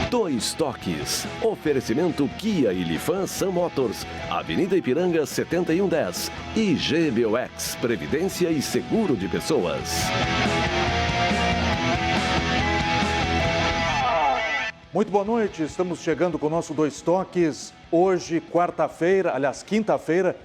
Dois Toques. Oferecimento Kia e Lifan Sun Motors, Avenida Ipiranga 7110. E GBOX, Previdência e Seguro de Pessoas. Muito boa noite, estamos chegando com o nosso Dois Toques. Hoje, quarta-feira, aliás, quinta-feira,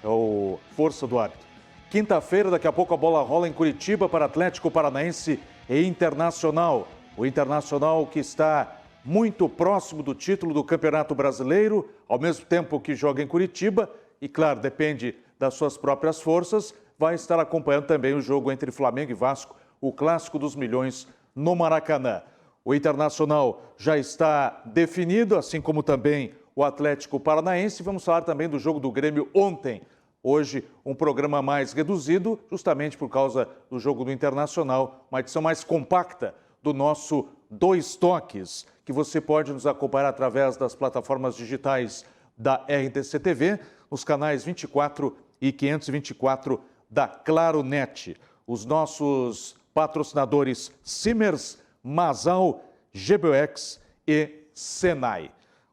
é o Força do Árbitro. Quinta-feira, daqui a pouco a bola rola em Curitiba para Atlético Paranaense e Internacional. O Internacional que está muito próximo do título do Campeonato Brasileiro, ao mesmo tempo que joga em Curitiba, e claro, depende das suas próprias forças, vai estar acompanhando também o jogo entre Flamengo e Vasco, o Clássico dos Milhões no Maracanã. O Internacional já está definido, assim como também o Atlético Paranaense. Vamos falar também do jogo do Grêmio ontem. Hoje, um programa mais reduzido, justamente por causa do jogo do Internacional, uma edição mais compacta do nosso Dois Toques, que você pode nos acompanhar através das plataformas digitais da RTC TV, nos canais 24 e 524 da Claro Net. Os nossos patrocinadores Simers, Masal, GBOX e Senai.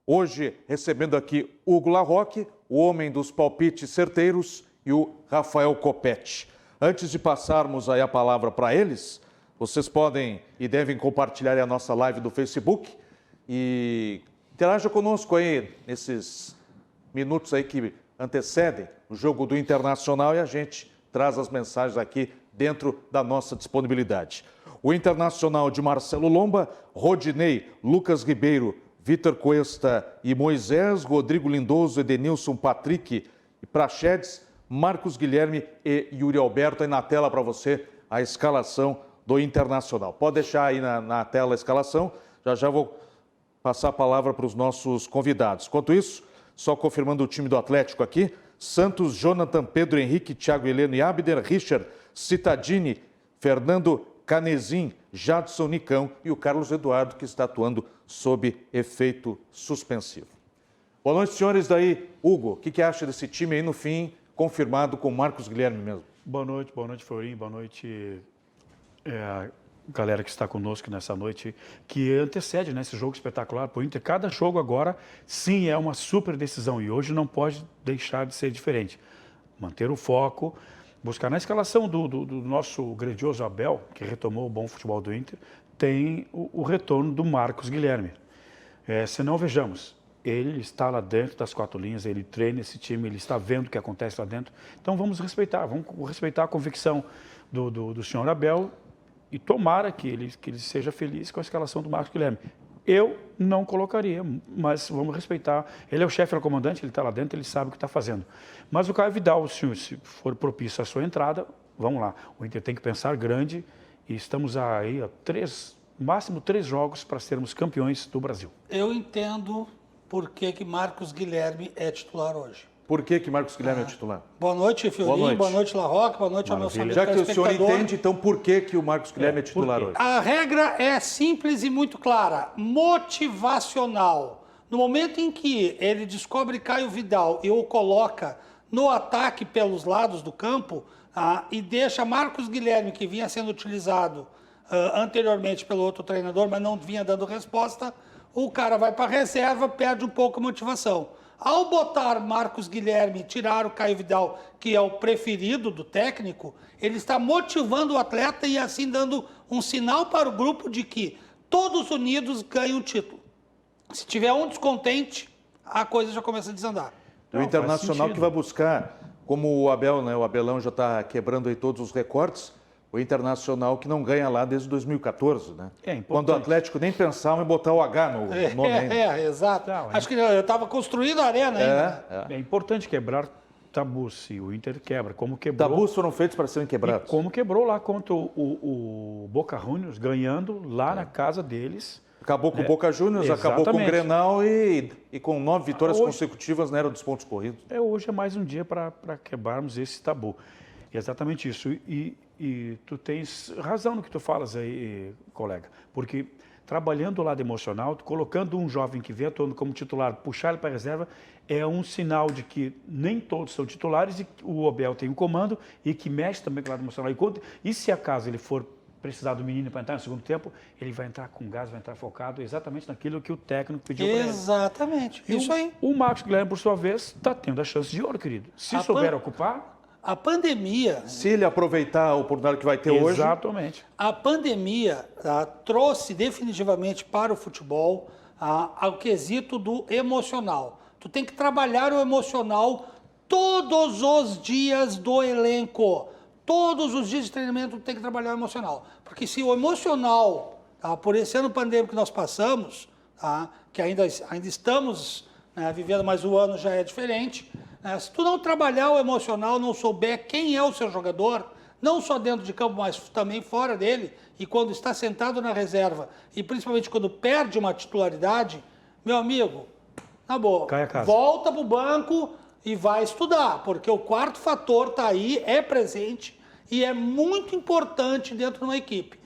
Hoje, recebendo aqui Hugo Larroque, o homem dos palpites certeiros, e o Rafael Copete. Antes de passarmos aí a palavra para eles, vocês podem e devem compartilhar a nossa live do Facebook e interaja conosco aí nesses minutos aí que antecedem o jogo do Internacional e a gente traz as mensagens aqui dentro da nossa disponibilidade. O Internacional de Marcelo Lomba, Rodinei, Lucas Ribeiro, Vitor Cuesta e Moisés, Rodrigo Lindoso, Edenilson, Patrick e Praxedes, Marcos Guilherme e Yuri Alberto. Aí na tela para você a escalação do Internacional. Pode deixar aí na tela a escalação, já vou passar a palavra para os nossos convidados. Enquanto isso, só confirmando o time do Atlético aqui, Santos, Jonathan, Pedro Henrique, Thiago Heleno e Abder, Richard, Cittadini, Fernando Canezin, Jadson Nicão e o Carlos Eduardo, que está atuando sob efeito suspensivo. Boa noite, senhores. Daí, Hugo, o que acha desse time aí no fim, confirmado com Marcos Guilherme mesmo? Boa noite, Florinho, boa noite, galera que está conosco nessa noite, que antecede esse jogo espetacular para o Inter. Cada jogo agora, sim, é uma super decisão e hoje não pode deixar de ser diferente. Manter o foco, buscar na escalação do nosso grandioso Abel, que retomou o bom futebol do Inter, tem o retorno do Marcos Guilherme. Se não, vejamos, ele está lá dentro das quatro linhas, ele treina esse time, ele está vendo o que acontece lá dentro. Então vamos respeitar a convicção do senhor Abel e tomara que ele seja feliz com a escalação do Marcos Guilherme. Eu não colocaria, mas vamos respeitar. Ele é o chefe, é o comandante, ele está lá dentro, ele sabe o que está fazendo. Mas o Caio Vidal, se for propício à sua entrada, vamos lá. O Inter tem que pensar grande e estamos aí a máximo três jogos para sermos campeões do Brasil. Eu entendo por que Marcos Guilherme é titular hoje. Por que Marcos Guilherme é titular? Boa noite, Fiorinho. Boa noite, Larroque. Boa noite ao meu amigo Já que o senhor entende, então por que o Marcos Guilherme é titular hoje? A regra é simples e muito clara. Motivacional. No momento em que ele descobre Caio Vidal e o coloca no ataque pelos lados do campo e deixa Marcos Guilherme, que vinha sendo utilizado anteriormente pelo outro treinador, mas não vinha dando resposta, o cara vai para a reserva, perde um pouco a motivação. Ao botar Marcos Guilherme e tirar o Caio Vidal, que é o preferido do técnico, ele está motivando o atleta e assim dando um sinal para o grupo de que todos unidos ganham o título. Se tiver um descontente, a coisa já começa a desandar. O Internacional que vai buscar, como o Abel, né? O Abelão já está quebrando aí todos os recordes, o Internacional que não ganha lá desde 2014, né? Quando o Atlético nem pensava em botar o H no nome ainda. Exato. Acho que eu estava construindo a arena ainda. É importante quebrar tabus, se o Inter quebra, como quebrou... Tabus foram feitos para serem quebrados. Como quebrou lá contra o Boca Juniors, ganhando lá na casa deles. Acabou com o Boca Juniors, acabou com o Grenal e com 9 vitórias consecutivas na era dos pontos corridos. Hoje é mais um dia para quebrarmos esse tabu. É exatamente isso. E tu tens razão no que tu falas aí, colega, porque trabalhando o lado emocional, colocando um jovem que vem atuando como titular, puxar ele para a reserva, é um sinal de que nem todos são titulares e o Abel tem um comando e que mexe também com o lado emocional. E se acaso ele for precisar do menino para entrar no segundo tempo, ele vai entrar com gás, vai entrar focado exatamente naquilo que o técnico pediu para ele. Exatamente, isso aí. O Marcos Guilherme, por sua vez, está tendo a chance de ouro, querido. Se souber ocupar... A pandemia... Se ele aproveitar a oportunidade que vai ter hoje... Exatamente. A pandemia trouxe definitivamente para o futebol o quesito do emocional. Tu tem que trabalhar o emocional todos os dias do elenco. Todos os dias de treinamento tu tem que trabalhar o emocional. Porque se o emocional, por esse ano pandêmico que nós passamos, que ainda estamos vivendo, mas o ano já é diferente, se tu não trabalhar o emocional, não souber quem é o seu jogador, não só dentro de campo, mas também fora dele, e quando está sentado na reserva, e principalmente quando perde uma titularidade, meu amigo, na boa, volta para o banco e vai estudar, porque o quarto fator está aí, é presente e é muito importante dentro de uma equipe.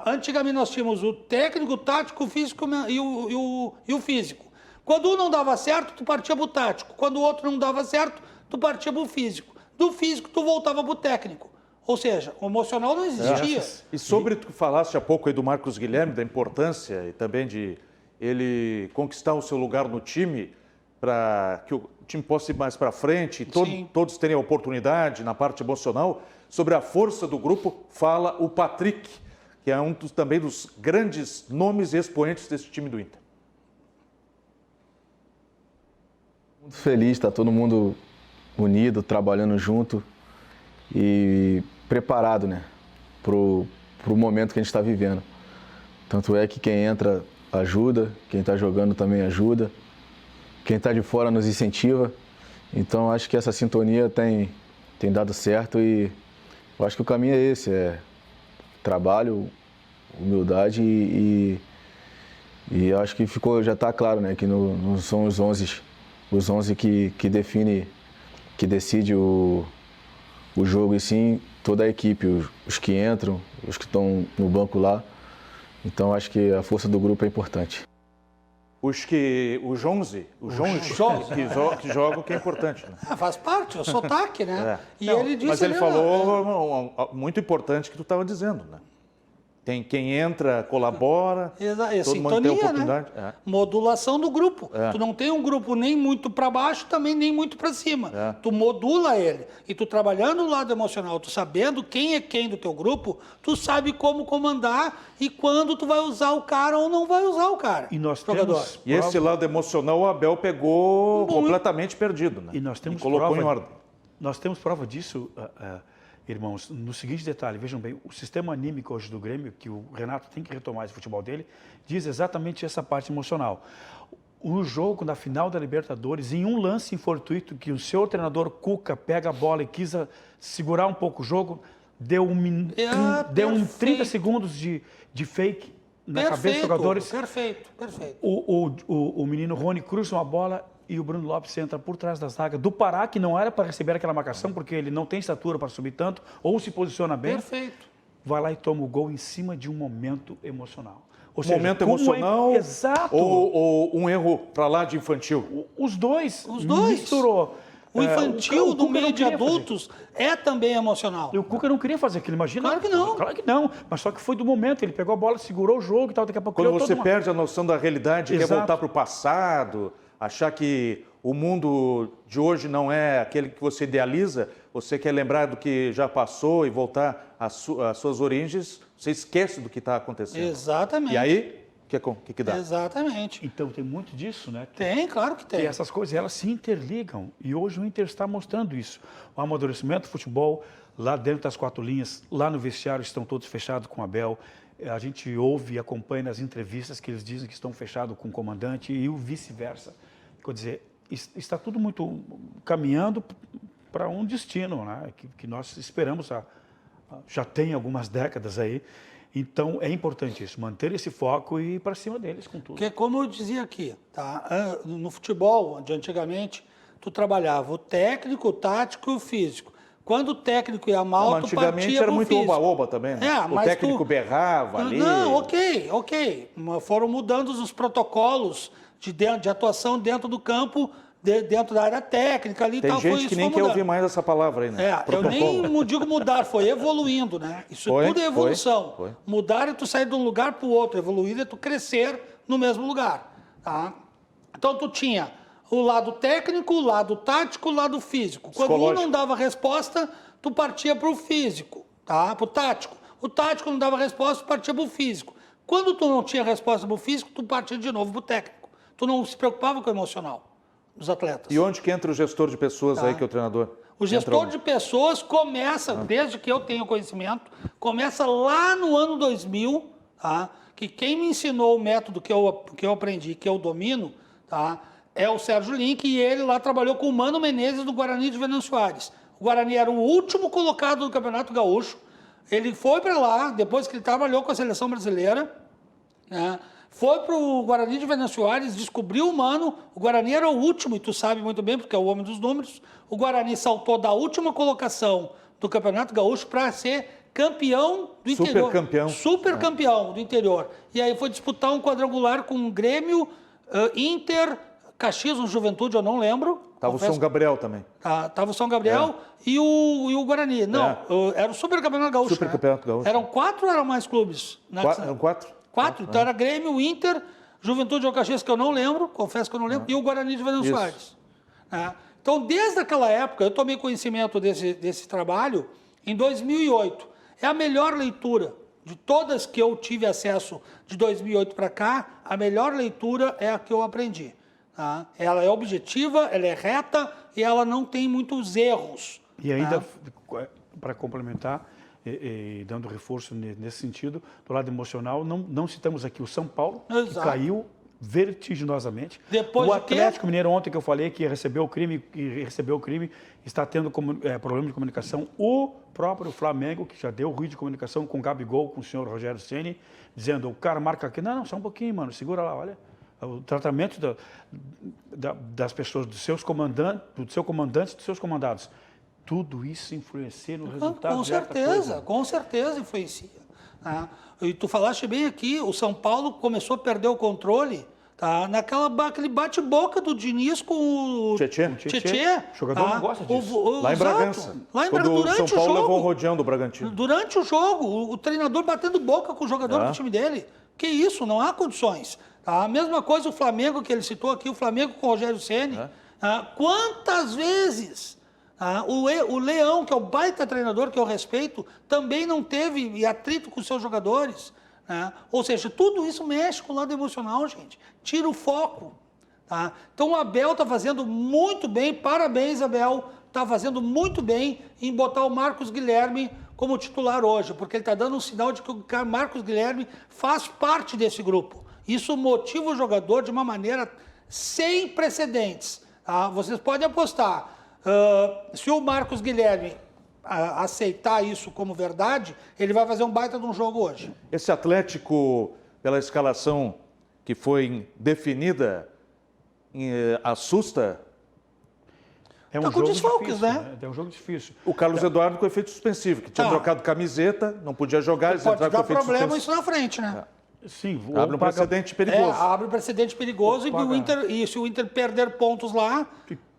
Antigamente nós tínhamos o técnico, o tático, o físico e o físico. Quando um não dava certo, tu partia para o tático. Quando o outro não dava certo, tu partia para o físico. Do físico, tu voltava para o técnico. Ou seja, o emocional não existia. E sobre tu falaste há pouco aí do Marcos Guilherme, da importância e também de ele conquistar o seu lugar no time, para que o time possa ir mais para frente e todos terem a oportunidade na parte emocional. Sobre a força do grupo, fala o Patrick, que é também dos grandes nomes e expoentes desse time do Inter. Muito feliz, está todo mundo unido, trabalhando junto e preparado, né, pro momento que a gente está vivendo. Tanto é que quem entra ajuda, quem está jogando também ajuda, quem está de fora nos incentiva. Então acho que essa sintonia tem dado certo e eu acho que o caminho é esse, trabalho, humildade e acho que já está claro, né, que não são os 11 que define, que decide o jogo, e sim toda a equipe, os que entram, os que estão no banco lá. Então acho que a força do grupo é importante. Os 11 que jogam, que é importante. Né? Faz parte, o sotaque, né? E ele disse, mas ele falou muito importante que tu estava dizendo, né? Tem quem entra, colabora, todo mundo tem oportunidade. Né? Modulação do grupo. Tu não tem um grupo nem muito para baixo, também nem muito para cima. Tu modula ele. E tu trabalhando o lado emocional, tu sabendo quem é quem do teu grupo, tu sabe como comandar e quando tu vai usar o cara ou não vai usar o cara. E nós temos E esse lado emocional o Abel pegou completamente perdido, né? E nós temos colocou em ordem. Nós temos prova disso, irmãos, no seguinte detalhe, vejam bem, o sistema anímico hoje do Grêmio, que o Renato tem que retomar esse futebol dele, diz exatamente essa parte emocional. O jogo, na final da Libertadores, em um lance fortuito que o seu treinador Cuca pega a bola e quis segurar um pouco o jogo, deu 30 segundos de fake na cabeça dos jogadores. Perfeito. O menino Rony cruza uma bola e o Bruno Lopes entra por trás da zaga do Pará, que não era para receber aquela marcação, porque ele não tem estatura para subir tanto, ou se posiciona bem. Perfeito. Vai lá e toma o gol em cima de um momento emocional. Ou seja, momento emocional exato. Ou um erro para lá de infantil? Os dois. Misturou. O infantil do meio de adultos é também emocional. E o Cuca não queria fazer aquilo, imagina? Claro que não. Claro que não. Mas só que foi do momento. Ele pegou a bola, segurou o jogo e tal. Daqui a pouco... Quando você perde a noção da realidade, quer voltar para o passado, achar que o mundo de hoje não é aquele que você idealiza, você quer lembrar do que já passou e voltar às suas origens, você esquece do que está acontecendo. Exatamente. E aí, o que dá? Exatamente. Então tem muito disso, né? Tem, claro que tem. E essas coisas, elas se interligam. E hoje o Inter está mostrando isso. O amadurecimento do futebol, lá dentro das quatro linhas, lá no vestiário estão todos fechados com o Abel. A gente ouve e acompanha nas entrevistas que eles dizem que estão fechados com o comandante e o vice-versa. Quer dizer, está tudo muito caminhando para um destino, né? que nós esperamos já tem algumas décadas aí. Então, é importante isso, manter esse foco e ir para cima deles com tudo. Porque, como eu dizia aqui, tá? No futebol, de antigamente, tu trabalhava o técnico, o tático e o físico. Quando o técnico ia mal, tu partia pro físico. Antigamente era muito oba-oba também, né? O técnico berrava ali. Não, ok. Foram mudando os protocolos de atuação dentro do campo dentro da área técnica ali e Tem tal. gente que nem quer ouvir mais essa palavra aí, né? Eu nem digo mudar, foi evoluindo, né? Isso tudo é evolução. Foi. Mudar é tu sair de um lugar para o outro, evoluir é tu crescer no mesmo lugar, tá? Então tu tinha o lado técnico, o lado tático, o lado físico. Quando um não dava resposta, tu partia para o físico, tá? Para o tático. O tático não dava resposta, tu partia para o físico. Quando tu não tinha resposta para o físico, tu partia de novo para o técnico. Tu não se preocupava com o emocional dos atletas. E onde que entra o gestor de pessoas aí, que é o treinador? O gestor de pessoas começa, desde que eu tenho conhecimento, começa lá no ano 2000, tá? Que quem me ensinou o método que eu aprendi, que eu domino, tá? É o Sérgio Link, e ele lá trabalhou com o Mano Menezes no Guarani de Venâncio Soares. O Guarani era o último colocado do Campeonato Gaúcho. Ele foi para lá, depois que ele trabalhou com a seleção brasileira, né? Foi para o Guarani de Venâncio Soares, descobriu o Mano. O Guarani era o último, e tu sabe muito bem, porque é o homem dos números. O Guarani saltou da última colocação do Campeonato Gaúcho para ser campeão do interior. Super campeão do interior. E aí foi disputar um quadrangular com o Grêmio, Inter, Caxias, no Juventude, eu não lembro. Tava o São Gabriel também. Tava o São Gabriel e o Guarani. Não, era o Super Campeonato Gaúcho. Super Campeonato Gaúcho. Eram 4 ou eram mais clubes? Eram 4? 4, então era Grêmio, Inter, Juventude ou Caxias, que eu não lembro, confesso que eu não lembro, e o Guarani de Venâncio Soares. Então, desde aquela época, eu tomei conhecimento desse trabalho em 2008. É a melhor leitura de todas que eu tive acesso de 2008 para cá, a melhor leitura é a que eu aprendi. Tá? Ela é objetiva, ela é reta e ela não tem muitos erros. E ainda, para complementar, e dando reforço nesse sentido, do lado emocional, não citamos aqui o São Paulo, que caiu vertiginosamente. Depois o Atlético Mineiro, ontem que eu falei que recebeu o crime, está tendo problema de comunicação. O próprio Flamengo, que já deu ruído de comunicação com o Gabigol, com o senhor Rogério Ceni, dizendo, o cara marca aqui, não, só um pouquinho, mano, segura lá, olha. O tratamento das pessoas, dos seus comandantes, do seu comandante, dos seus comandados. Tudo isso influencia no resultado. Com certeza influencia. Tá? E tu falaste bem aqui, o São Paulo começou a perder o controle, tá? Naquele bate-boca do Diniz com o Tietê. O jogador não gosta disso. Lá em Bragança. Quando o São Paulo levou o rodeão do Bragantino. Durante o jogo, o treinador batendo boca com o jogador do time dele. Que isso, não há condições. Tá? A mesma coisa o Flamengo, que ele citou aqui, o Flamengo com o Rogério Ceni. Quantas vezes... o Leão, que é o baita treinador que eu respeito, também não teve atrito com os seus jogadores. Ou seja, tudo isso mexe com o lado emocional, gente. Tira o foco. Tá? Então o Abel está fazendo muito bem, parabéns, Abel, está fazendo muito bem em botar o Marcos Guilherme como titular hoje, porque ele está dando um sinal de que o Marcos Guilherme faz parte desse grupo. Isso motiva o jogador de uma maneira sem precedentes. Tá? Vocês podem apostar. Se o Marcos Guilherme aceitar isso como verdade, ele vai fazer um baita de um jogo hoje. Esse Atlético, pela escalação que foi definida, assusta? É um tá com jogo desfalques, difícil, né? É um jogo difícil. O Carlos Eduardo com efeito suspensivo, que tinha trocado camiseta, não podia jogar, eles pode entraram com dar efeito problema suspensivo. isso na frente, né? Sim, abre um precedente perigoso. Abre um precedente perigoso e se o Inter perder pontos lá,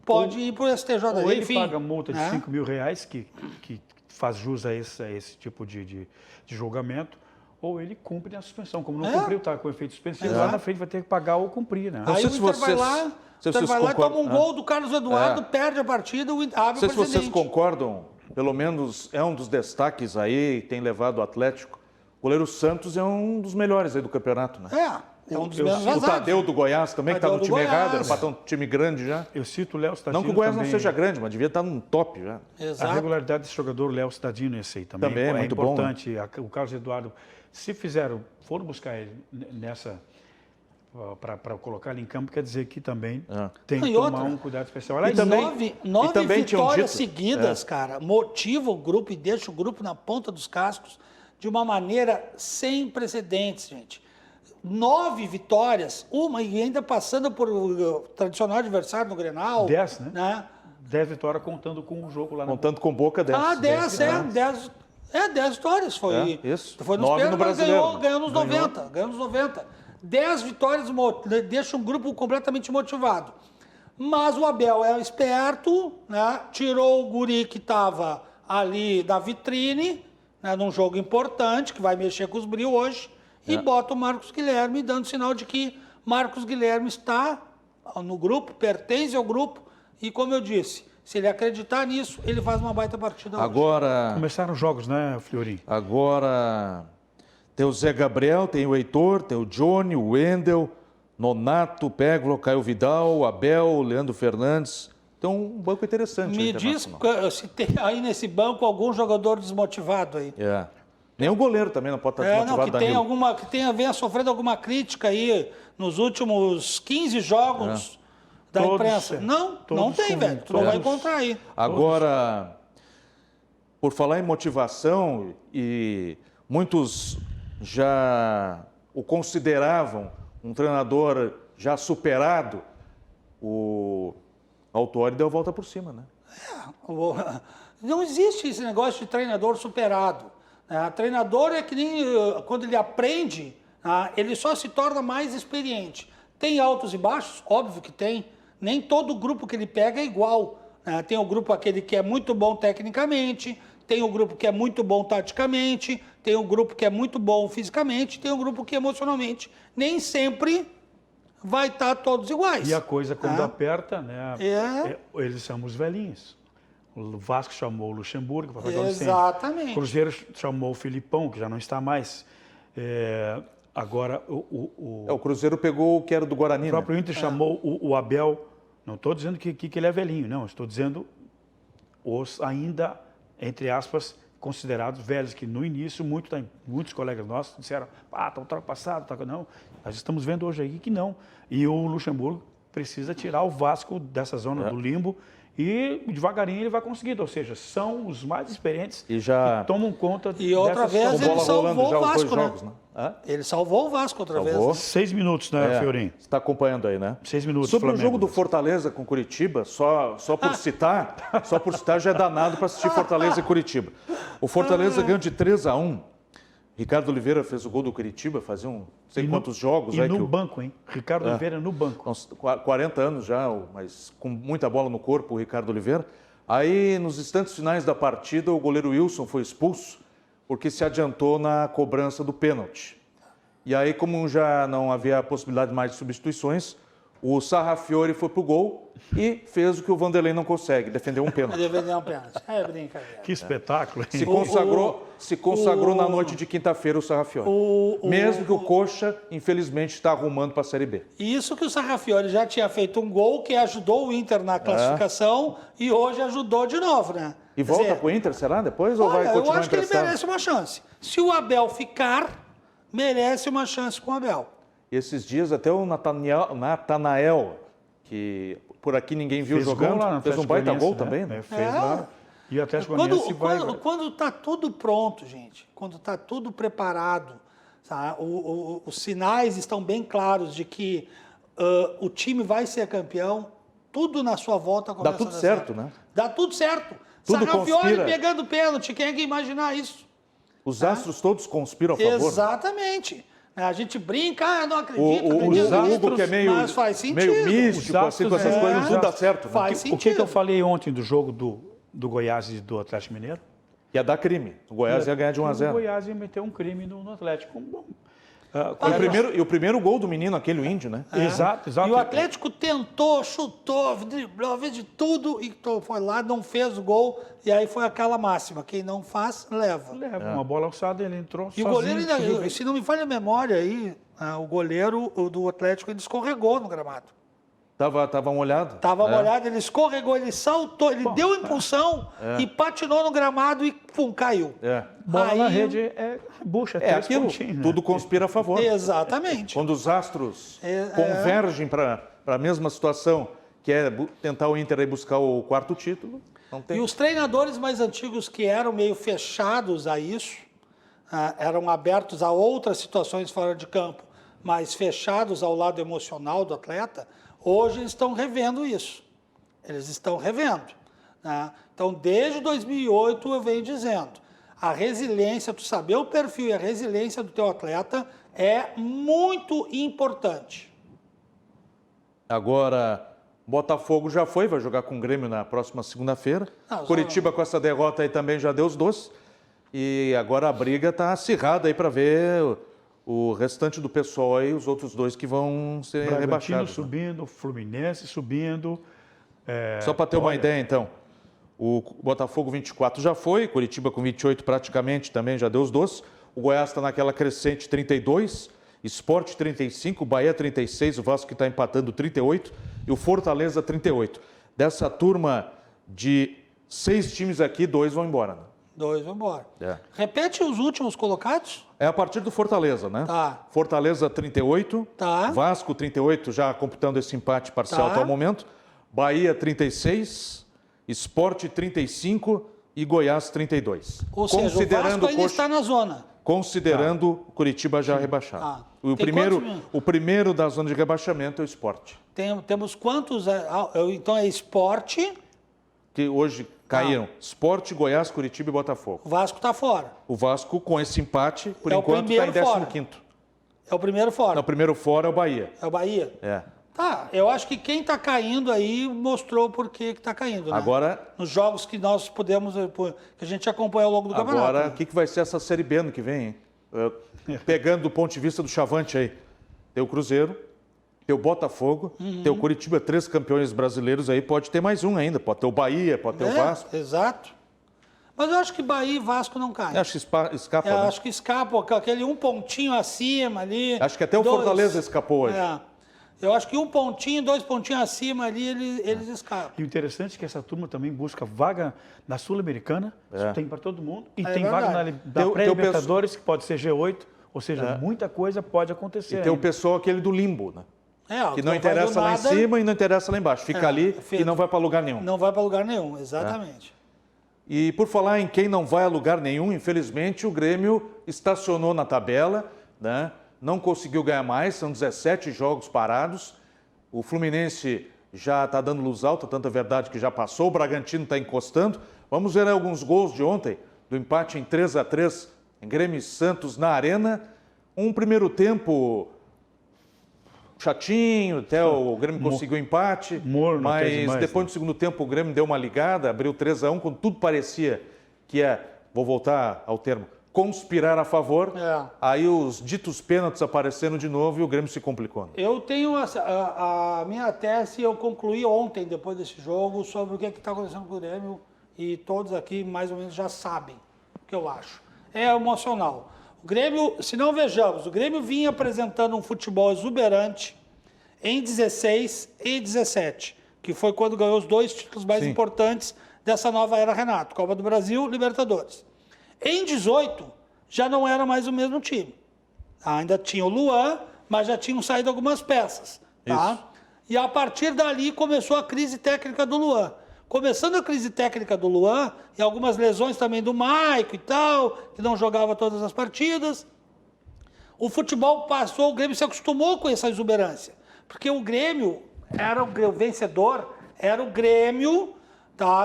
pode ir para o STJD. Ou ele enfim, paga multa de R$5.000, que faz jus a esse tipo de julgamento, ou ele cumpre a suspensão. Como não cumpriu, está com efeito suspensivo, lá na frente vai ter que pagar ou cumprir, né? Aí o Inter vai lá e toma um gol do Carlos Eduardo, perde a partida, abre o precedente. Não sei se vocês concordam, pelo menos é um dos destaques aí, tem levado o Atlético. O goleiro Santos é um dos melhores aí do campeonato, né? É um dos melhores. O Tadeu do Goiás também, que está no time errado, era para estar um time grande já. Eu cito o Léo Cittadino. Não que o Goiás também, não seja grande, mas devia estar num top já. Exato. A regularidade desse jogador, Léo Cittadino, esse aí também é muito importante. Bom, né? O Carlos Eduardo, se foram buscar ele nessa, para colocar ele em campo, quer dizer que também tem que tomar um cuidado especial. Aliás, nove vitórias seguidas, cara, motiva o grupo e deixa o grupo na ponta dos cascos de uma maneira sem precedentes, gente. 9 vitórias, uma e ainda passando por o tradicional adversário no Grenal. 10, né? 10 vitórias contando com o jogo lá. Contando com Boca, 10. 10 vitórias. Foi, isso. Foi nos 9 no pênaltis, Brasileiro. ganhou nos 90. 10 vitórias deixa um grupo completamente motivado. Mas o Abel é esperto, né? Tirou o guri que estava ali da vitrine, né? Num jogo importante, que vai mexer com os brilhos hoje, e bota o Marcos Guilherme, dando sinal de que Marcos Guilherme está no grupo, pertence ao grupo, e como eu disse, se ele acreditar nisso, ele faz uma baita partida hoje. Agora, Começaram os jogos, né, Fleury? agora tem o Zé Gabriel, tem o Heitor, tem o Johnny, o Wendel, Nonato, Peglo, Caio Vidal, Abel, Leandro Fernandes. Então, um banco interessante. Me o diz Internacional. se tem aí nesse banco algum jogador desmotivado aí. É. Nem o goleiro também não pode estar desmotivado, que tem Danilo. que venha sofrendo alguma crítica aí nos últimos 15 jogos da Todos, imprensa. Não todos tem, com- velho. Tu não vai todos. encontrar aí. Agora, por falar em motivação, e muitos já o consideravam um treinador já superado, o Autori deu a volta por cima, né? Não existe esse negócio de treinador superado. Né? Treinador é que nem quando ele aprende, ele só se torna mais experiente. Tem altos e baixos? Óbvio que tem. Nem todo grupo que ele pega é igual. Né? Tem o grupo aquele que é muito bom tecnicamente, tem o grupo que é muito bom taticamente, tem o grupo que é muito bom fisicamente, tem o grupo que emocionalmente nem sempre vai estar todos iguais. E a coisa, quando né? aperta, né? Eles são os velhinhos. O Vasco chamou o Luxemburgo para fazer o incêndio. Exatamente. O Cruzeiro chamou o Filipão, que já não está mais. Agora, O Cruzeiro pegou o que era do Guarani, o próprio Inter chamou o Abel. Não estou dizendo que ele é velhinho, não. Estou dizendo os ainda, entre aspas, considerados velhos, que no início muitos colegas nossos disseram, está ultrapassado, não. Nós estamos vendo hoje aí que não. E o Luxemburgo precisa tirar o Vasco dessa zona do limbo e devagarinho ele vai conseguindo. Ou seja, são os mais experientes E já- que tomam conta E outra vez Com ele bola rolando salvou já o os dois Vasco, né? jogos, né? Hã? Ele salvou o Vasco outra Salvou. vez. 6 minutos, né, Fiorinho? Você está acompanhando aí, né? 6 minutos. Sobre o Flamengo. jogo do Fortaleza com Curitiba, só por citar, já é danado para assistir Fortaleza e Curitiba. O Fortaleza ganhou de 3-1. Ricardo Oliveira fez o gol do Curitiba, fazia não sei quantos jogos E aí no que o banco, hein? Ricardo Oliveira no banco. uns 40 anos já, mas com muita bola no corpo, o Ricardo Oliveira. Aí, nos instantes finais da partida, o goleiro Wilson foi expulso porque se adiantou na cobrança do pênalti. E aí, como já não havia possibilidade mais de substituições, o Sarrafiore foi pro gol e fez o que o Vanderlei não consegue, defendeu um pênalti. Deveria um pênalti. É brincadeira. Que espetáculo, hein? Se consagrou na noite de quinta-feira o Sarrafiore. Mesmo que o Coxa, infelizmente, está arrumando para a Série B. Isso que o Sarrafiore já tinha feito um gol que ajudou o Inter na classificação e hoje ajudou de novo, né? E Quer volta dizer, para o Inter, será? Depois ou vai olha, eu continuar acho que ele emprestado? merece uma chance. Se o Abel ficar, merece uma chance com o Abel. Esses dias até o Natanael, que por aqui ninguém viu Fez jogando, gol lá no fez um Atlético baita gol Goianiense, também, né? Fez lá. E o Atlético Goianiense vai... Quando está tudo pronto, gente, quando está tudo preparado, tá? Os sinais estão bem claros de que o time vai ser campeão, tudo na sua volta começa Dá tudo a dar certo, né? Dá tudo certo. Tudo Sarrafiore conspira. pegando pênalti, quem é que ia imaginar isso? Os astros todos conspiram a favor. né? Exatamente. A gente brinca, não acredito. O Hugo, que é mas faz sentido. meio místico, Os assim, com essas astros, coisas, tudo dá certo. Né? Faz O que sentido. eu falei ontem do jogo do Goiás e do Atlético Mineiro? Ia dar crime. O Goiás ia ganhar de 1 a O 0. Goiás ia meter um crime no Atlético. Bom, E o primeiro gol do menino, aquele o índio, né? Exato. E o Atlético tentou, chutou, driblou, fez de tudo e foi lá, não fez o gol. E aí foi aquela máxima: quem não faz, leva. Leva uma bola alçada, ele entrou E sozinho. o goleiro, subiu ainda, bem. se não me falha a memória aí, o goleiro do Atlético ele escorregou no gramado. Tava molhado. Estava molhado, ele escorregou, ele saltou, ele deu impulsão e patinou no gramado e pum, caiu. É. Bola na Aí- rede é bucha, É 3 aquilo, pontinhos, né? tudo conspira a favor. Exatamente. Quando os astros convergem para a mesma situação, que é tentar o Inter aí buscar o 4º título, não tem. E os treinadores mais antigos que eram meio fechados a isso, eram abertos a outras situações fora de campo, mas fechados ao lado emocional do atleta, hoje eles estão revendo isso. Eles estão revendo. Né? Então, desde 2008 eu venho dizendo, a resiliência, tu saber o perfil e a resiliência do teu atleta é muito importante. Agora, Botafogo já foi, vai jogar com o Grêmio na próxima segunda-feira. Curitiba com essa derrota aí também já deu os doces. E agora a briga está acirrada aí para ver o restante do pessoal aí, os outros dois que vão ser Bragantino rebaixados. subindo, Fluminense subindo. Só para ter uma ideia, então, o Botafogo 24 já foi, Curitiba com 28 praticamente também já deu os doces. O Goiás está naquela crescente 32, Sport 35, Bahia 36, o Vasco que está empatando 38 e o Fortaleza 38. Dessa turma de 6 times aqui, 2 vão embora, né? 2 vão embora. É. Repete os últimos colocados. É a partir do Fortaleza, né? Tá. Fortaleza 38, Tá. Vasco 38, já computando esse empate parcial Tá. até o momento. Bahia 36, Sport 35 e Goiás 32. Ou seja, o Vasco ainda está na zona. Considerando o Curitiba já rebaixado. Ah. O Tem primeiro, quantos? o primeiro da zona de rebaixamento é o Sport, Temos quantos? Então é esporte, que hoje caíram. Sport, Goiás, Curitiba e Botafogo. o Vasco está fora. O Vasco, com esse empate, por É o enquanto, está em primeiro fora. 15º. É o primeiro fora. Não, o primeiro fora é o Bahia. É o Bahia. É. Tá, eu acho que quem está caindo aí mostrou por que está caindo, né? Agora, Nos jogos que nós pudemos, que a gente acompanha ao longo do campeonato. agora, o né? que vai ser essa Série B ano que vem, hein? Pegando do ponto de vista do Chavante aí. Tem o Cruzeiro, tem o Botafogo, tem o Curitiba, 3 campeões brasileiros aí, pode ter mais um ainda. Pode ter o Bahia, pode ter o Vasco. Exato. Mas eu acho que Bahia e Vasco não caem. Acho que escapa, Eu né? acho que escapa, aquele um pontinho acima ali. Acho que até o Fortaleza escapou hoje. É. Eu acho que um pontinho, 2 pontinhos acima ali, eles escapam. E o interessante é que essa turma também busca vaga na Sul-Americana, isso tem para todo mundo, e tem verdade. vaga Tem na o pré-Libertadores, que pode ser G8, ou seja, muita coisa pode acontecer. E tem o ainda. pessoal aquele do limbo, né? Que não vai interessa do lá nada, em cima e não interessa lá embaixo. Fica ali e não vai para lugar nenhum. Não vai para lugar nenhum, exatamente. E por falar em quem não vai a lugar nenhum, infelizmente o Grêmio estacionou na tabela, né? Não conseguiu ganhar mais, são 17 jogos parados. O Fluminense já está dando luz alta, tanto é verdade que já passou, o Bragantino está encostando. Vamos ver alguns gols de ontem, do empate em 3-3 em Grêmio e Santos na Arena. Um primeiro tempo chatinho, até o Grêmio conseguiu empate, morno, mas demais, depois né? no segundo tempo o Grêmio deu uma ligada, abriu 3-1, quando tudo parecia que vou voltar ao termo, conspirar a favor. Aí os ditos pênaltis apareceram de novo e o Grêmio se complicou. Eu tenho a minha tese, eu concluí ontem, depois desse jogo, sobre o que está acontecendo com o Grêmio, e todos aqui mais ou menos já sabem o que eu acho. É emocional. O Grêmio, se não vejamos, o Grêmio vinha apresentando um futebol exuberante em 16 e 17, que foi quando ganhou os 2 títulos mais importantes dessa nova era Renato, Copa do Brasil, Libertadores. Em 18, já não era mais o mesmo time. Ainda tinha o Luan, mas já tinham saído algumas peças. Tá? E a partir dali começou a crise técnica do Luan. Começando a crise técnica do Luan, e algumas lesões também do Maico e tal, que não jogava todas as partidas, o futebol passou, o Grêmio se acostumou com essa exuberância. Porque o Grêmio era o vencedor, era o Grêmio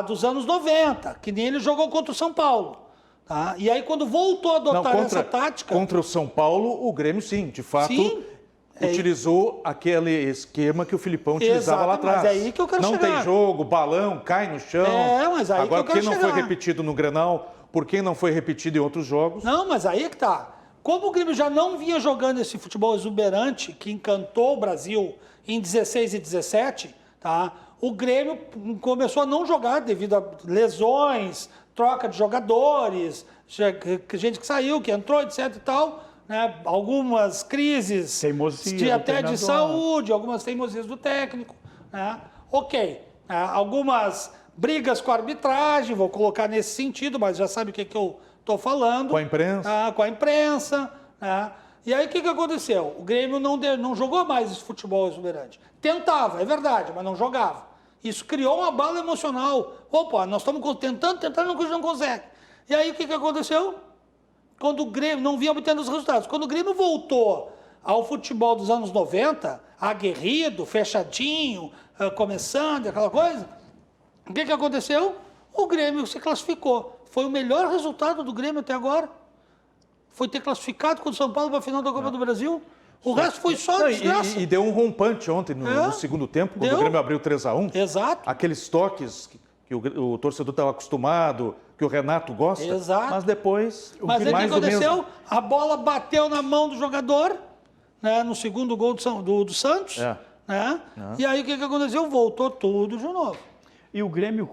dos anos 90, que nem ele jogou contra o São Paulo. Tá? E aí, quando voltou a adotar essa tática... Contra o São Paulo, o Grêmio, sim, de fato, utilizou aquele esquema que o Filipão utilizava lá atrás. Mas é aí que eu quero não chegar. Tem jogo, balão, cai no chão. Mas aí Agora, que eu quero por que não foi chegar. repetido no Grenal? Por que não foi repetido em outros jogos? Não, mas aí é que tá. Como o Grêmio já não vinha jogando esse futebol exuberante que encantou o Brasil em 16 e 17, tá? O Grêmio começou a não jogar devido a lesões, troca de jogadores, gente que saiu, que entrou, etc e tal, né? Algumas crises até de saúde, algumas teimosias do técnico, né? Ok, algumas brigas com a arbitragem, vou colocar nesse sentido, mas já sabe o que eu estou falando. Com a imprensa. Com a imprensa, né? E aí o que aconteceu? O Grêmio não jogou mais esse futebol exuberante. Tentava, é verdade, mas não jogava. Isso criou uma bala emocional. Opa, nós estamos tentando, não consegue. E aí o que aconteceu? Quando o Grêmio não vinha obtendo os resultados. Quando o Grêmio voltou ao futebol dos anos 90, aguerrido, fechadinho, começando, aquela coisa, o que aconteceu? O Grêmio se classificou. Foi o melhor resultado do Grêmio até agora. Foi ter classificado com o São Paulo para a final da Copa do Brasil. O resto foi só Não, desgraça. e deu um rompante ontem no segundo tempo, quando Deu. o Grêmio abriu 3-1. Exato. Aqueles toques que o torcedor estava acostumado, que o Renato gosta. Exato. Mas depois, Mas aí o que mais do mesmo. aconteceu? A bola bateu na mão do jogador, né, no segundo gol do Santos. É. Né? E aí o que aconteceu? Voltou tudo de novo. E o Grêmio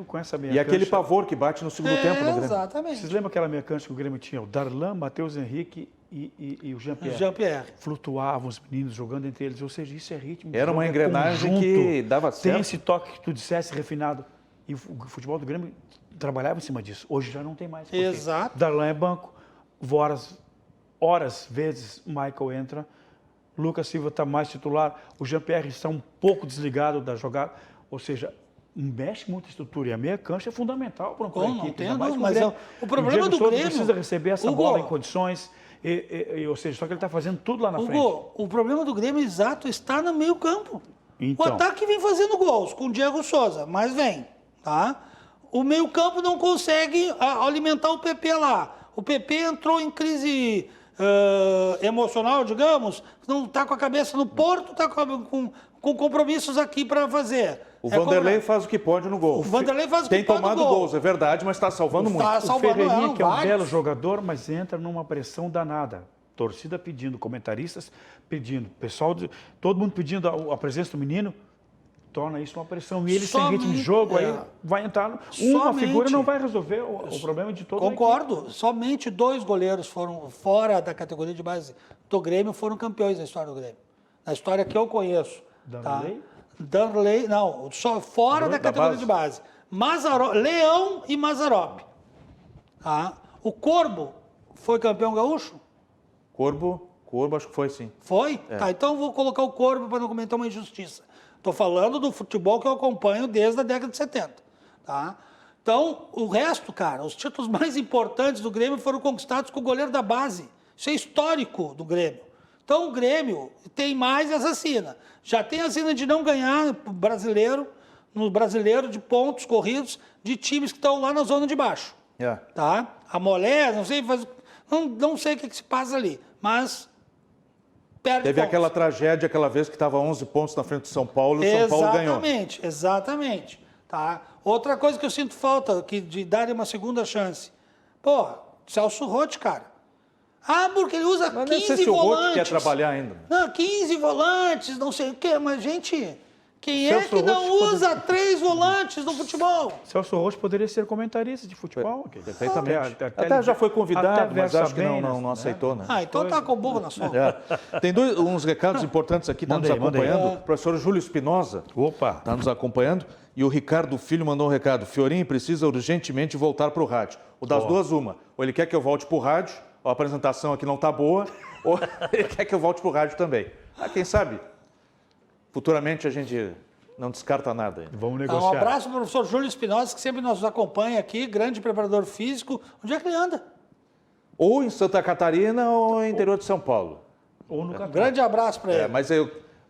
com essa meia E aquele cancha- pavor que bate no segundo tempo no Grêmio. Exatamente. Vocês lembram aquela meia cancha que o Grêmio tinha? O Darlan, Matheus Henrique e o Jean-Pierre. Jean-Pierre. Flutuavam os meninos jogando entre eles. Ou seja, isso é ritmo. Era uma jogo, é engrenagem conjunto. que dava Tem certo. esse toque que tu dissesse refinado. E o futebol do Grêmio trabalhava em cima disso. Hoje já não tem mais. Por quê? Exato. Darlan é banco. Horas, vezes, Michael entra. Lucas Silva está mais titular. O Jean-Pierre está um pouco desligado da jogada. Ou seja, mexe muita estrutura. E a meia cancha é fundamental para uma Não equipe. tenho ainda mais dúvida, com mas Grêmio. o problema Diego do Souza Grêmio- precisa receber essa Hugo, bola em condições. Ou seja, só que ele está fazendo tudo lá na frente. Hugo, o problema do Grêmio exato está no meio campo. Então. O ataque vem fazendo gols com o Diego Souza, mas vem, tá? O meio campo não consegue alimentar o PP lá. O PP entrou em crise emocional, digamos, não está com a cabeça no Porto, está com compromissos aqui para fazer. O Vanderlei cobrar. faz o que pode no gol. O Vanderlei faz o que Tem pode no tomado gol. gols, é verdade, mas está salvando muito. Tá O salvando Ferreirinha, não, que é um vários. belo jogador, mas entra numa pressão danada. Torcida pedindo, comentaristas pedindo, todo mundo pedindo a presença do menino, torna isso uma pressão. E ele sem ritmo de jogo, aí vai entrar. Uma Somente. figura não vai resolver o problema de todo Concordo. Somente 2 goleiros foram fora da categoria de base do Grêmio, foram campeões na história do Grêmio. Na história que eu conheço. Danley? Tá? Danley, não, só fora da categoria de base. Leão e Mazzaropi. Tá? O Corbo foi campeão gaúcho? Corbo, acho que foi sim. Foi? Tá, então eu vou colocar o Corbo para não cometer uma injustiça. Estou falando do futebol que eu acompanho desde a década de 70. Tá? Então, o resto, cara, os títulos mais importantes do Grêmio foram conquistados com o goleiro da base. Isso é histórico do Grêmio. Então, o Grêmio tem mais e assassina. Já tem a sina de não ganhar no brasileiro de pontos corridos de times que estão lá na zona de baixo. É. Tá? A Molé, não sei, não sei o que se passa ali, mas perde Teve pontos. aquela tragédia, aquela vez que estava 11 pontos na frente do São Paulo e o São Paulo ganhou. Exatamente. Tá? Outra coisa que eu sinto falta de dar uma segunda chance. Pô, Celso Roth, cara. Ah, porque ele usa Mas 15 não sei se o volantes. Roth quer trabalhar ainda. Não, 15 volantes, não sei o quê. Mas, gente, quem é Celso que não Roth usa 3 volantes no futebol? Celso Rocha poderia ser comentarista de futebol. Perfeitamente. Até já foi convidado, mas acho que não aceitou, né? Ah, então tá com o burro na sua. É. Tem uns recados importantes aqui, está nos Manda aí. acompanhando. O professor Júlio Espinosa Opa! está nos acompanhando. E o Ricardo Filho mandou um recado. Fiorinho precisa urgentemente voltar para o rádio. O das duas, uma. Ou ele quer que eu volte para o rádio, ou a apresentação aqui não está boa, ou ele quer que eu volte para o rádio também. Ah, quem sabe? Futuramente a gente não descarta nada ainda. Vamos Então, negociar. um abraço para o professor Júlio Espinosa, que sempre nos acompanha aqui, grande preparador físico. Onde é que ele anda? Ou em Santa Catarina ou no interior de São Paulo. Ou no Um grande abraço para ele. Mas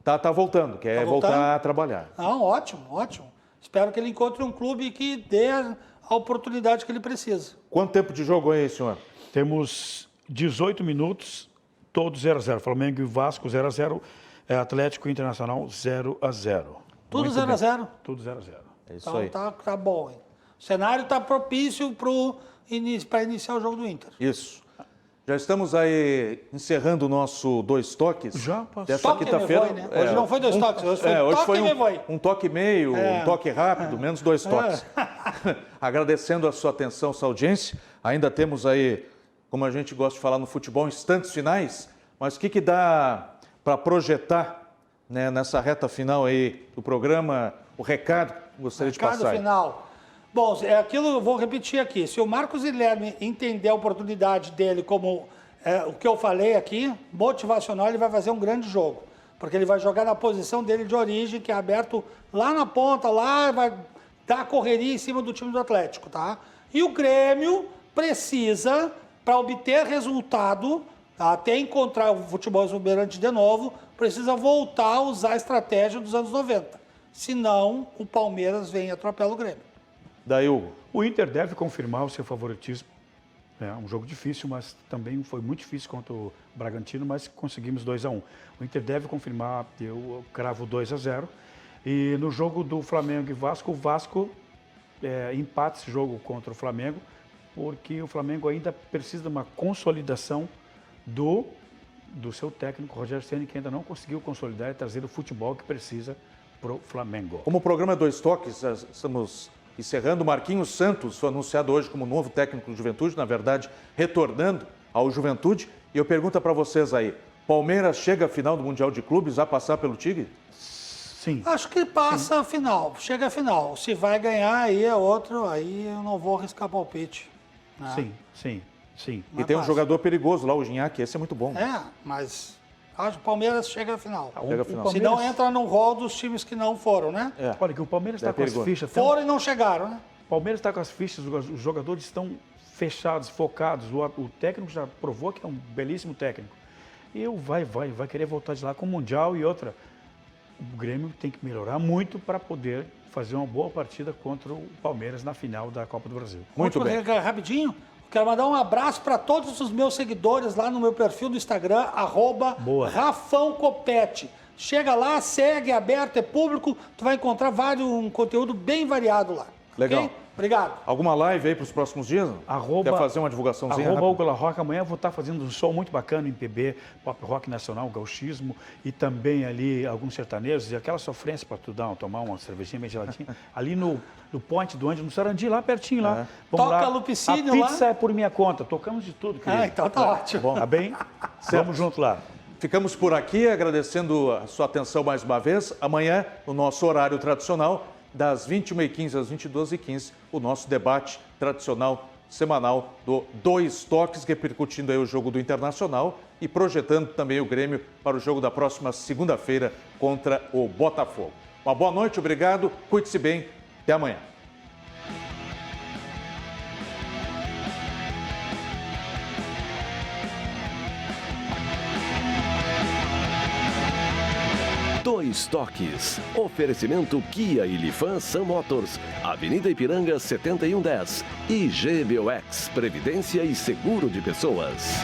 tá voltando, quer Tá voltando? voltar a trabalhar. Não, ótimo, ótimo. Espero que ele encontre um clube que dê a oportunidade que ele precisa. Quanto tempo de jogo aí, senhor? Temos 18 minutos, todos 0-0. Flamengo e Vasco 0-0, Atlético Internacional 0-0. Tudo Muito 0-0. bem. Tudo 0-0. É isso Então aí. tá bom. Hein? O cenário está propício para iniciar o jogo do Inter. Isso. Já estamos aí encerrando o nosso Dois Toques. Já passou. Dessa Toque quinta-feira. me voe, né? Hoje não foi dois toques, hoje foi hoje toque foi me voe. um toque e meio, um toque rápido, menos 2 toques. Agradecendo a sua atenção, sua audiência. Ainda temos aí, como a gente gosta de falar no futebol, instantes finais. Mas o que dá para projetar, né, nessa reta final aí do programa, o recado que gostaria de Recado passar? aí? final. Bom, é aquilo eu vou repetir aqui. Se o Marcos Guilherme entender a oportunidade dele como o que eu falei aqui, motivacional, ele vai fazer um grande jogo. Porque ele vai jogar na posição dele de origem, que é aberto lá na ponta, lá vai dar correria em cima do time do Atlético, tá? E o Grêmio precisa, para obter resultado, tá, até encontrar o futebol exuberante de novo, precisa voltar a usar a estratégia dos anos 90. Senão, o Palmeiras vem e atropela o Grêmio. Daí, Hugo. O Inter deve confirmar o seu favoritismo É um jogo difícil, mas também foi muito difícil contra o Bragantino, mas conseguimos 2-1. O Inter deve confirmar, eu cravo 2-0. E no jogo do Flamengo e Vasco, o Vasco empata esse jogo contra o Flamengo, porque o Flamengo ainda precisa de uma consolidação do seu técnico, Rogério Ceni, que ainda não conseguiu consolidar e trazer o futebol que precisa para o Flamengo. Como o programa é Dois Toques, estamos encerrando. Marquinhos Santos foi anunciado hoje como novo técnico do Juventude, na verdade, retornando ao Juventude. E eu pergunto para vocês aí, Palmeiras chega à final do Mundial de Clubes, vai passar pelo Tigre? Sim. Acho que passa a final, chega a final. Se vai ganhar, aí é outro, aí eu não vou arriscar palpite. Né? Sim. E tem um passa. jogador perigoso lá, o Gignac, esse é muito bom. Mas acho que o Palmeiras chega à final. Chega à final. Se não entra no rol dos times que não foram, né? Olha que o Palmeiras está com as fichas. Foram e não chegaram, né? O Palmeiras está com as fichas, os jogadores estão fechados, focados. O técnico já provou que é um belíssimo técnico. E vai querer voltar de lá com o Mundial e outra. O Grêmio tem que melhorar muito para poder fazer uma boa partida contra o Palmeiras na final da Copa do Brasil. Muito bem. Rapidinho, quero mandar um abraço para todos os meus seguidores lá no meu perfil do Instagram, @RafãoCopete. Chega lá, segue, é aberto, é público, tu vai encontrar um conteúdo bem variado lá. Legal. Okay? Obrigado. Alguma live aí para os próximos dias? Quer fazer uma divulgaçãozinha? Hugo La Roca, amanhã eu vou estar fazendo um som muito bacana, MPB, pop rock nacional, gauchismo e também ali alguns sertanejos e aquela sofrência para tu tomar uma cervejinha meio geladinha. Ali no Ponte do Ândio, no Sarandi, lá pertinho lá. Vamos Toca lá. Lupicínio lá. A pizza é por minha conta, tocamos de tudo, querido. Então tá ótimo. Bom, tá bem? Vamos junto lá. Ficamos por aqui, agradecendo a sua atenção mais uma vez. Amanhã, no nosso horário tradicional, das 21h15 às 22h15, o nosso debate tradicional semanal do Dois Toques, repercutindo aí o jogo do Internacional e projetando também o Grêmio para o jogo da próxima segunda-feira contra o Botafogo. Uma boa noite, obrigado, cuide-se bem, até amanhã. Dois Toques. Oferecimento Kia e Lifan Sam Motors. Avenida Ipiranga 7110. E GBOX. Previdência e Seguro de Pessoas.